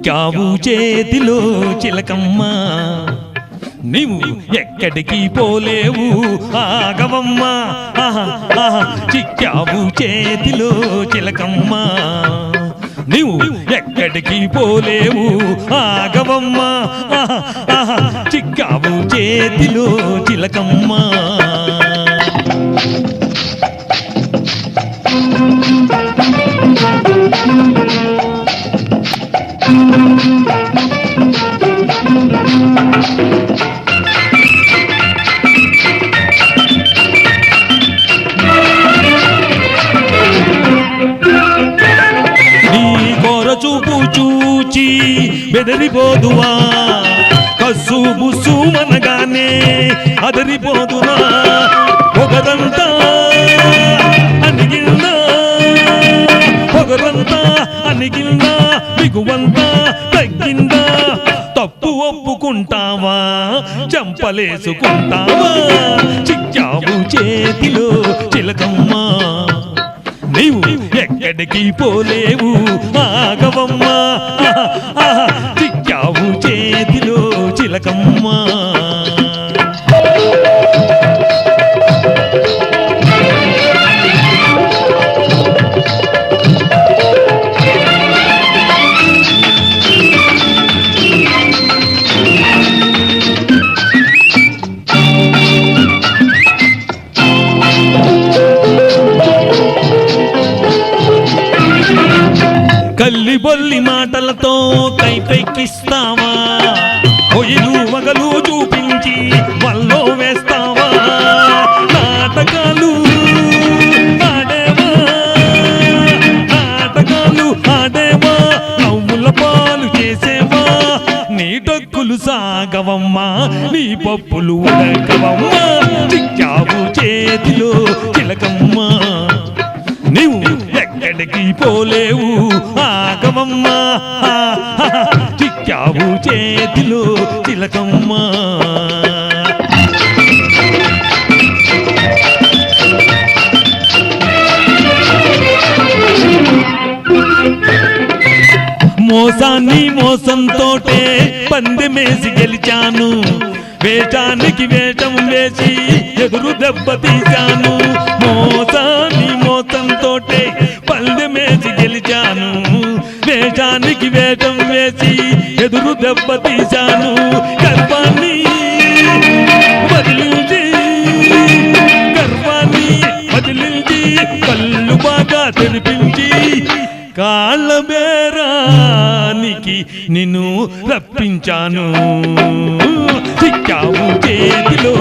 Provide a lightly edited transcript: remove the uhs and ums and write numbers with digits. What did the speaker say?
చిక్కావు చేతిలో చిలకమ్మ నీవు ఎక్కడికి పోలేవు ఆగవమ్మ చిక్కావు చేతిలో చిలకమ్మ నీవు ఎక్కడికి పోలేవు ఆగవమ్మ చిక్కావు చేతిలో చిలకమ్మ చూపు చూచి బెదరిపోదువా కస్సు బుస్సు మనగానే అదరిపోదునా పొగరంతా అనిగిల్నా పొగరంతా అనిగిల్నా బిగువంతా తగ్గిందా తప్పు ఒప్పుకుంటావా చంపలేసుకుంటావా చిక్కావు చేతిలో చిలకమ్మ నీవు ఎక్కడికి పోలేవు ఆగవమ్మ చిక్కావు చేతిలో చిలకమ్మ కల్లి బొల్లి మాటలతో కైపెక్కిస్తావా పొయ్యిలు వగలు చూపించి వల్లో వేస్తావా నాటకాలు ఆడేవా నాటకాలు ఆడేవా నవ్వుల పాలు చేసేవా నీ డొక్కులు సాగవమ్మా నీ పప్పులు ఉడకవమ్మా చిక్కావు చేతిలో చిలకమ్మ నీవు ఎక్కడికి పోలేవు ఆగవమ్మ చిక్కావు చేతిలో చిలకమ్మ మోసాన్ని మోసంతోటే పందెమేసి గెలిచాను వేటానికి వేటం వేసి ఎదురు దెబ్బ తీశాను మోసాన్ని మోసంతోటే పందెమేసి గెలిచాను వేటానికి వేటం వేసి ఎదురు దెబ్బ తీశాను గర్వాన్ని వదిలించి కళ్ళు బాగా తెరిపించి కాళ్ళ బేరానికి నిన్ను రప్పించాను చిక్కావు చేతిలో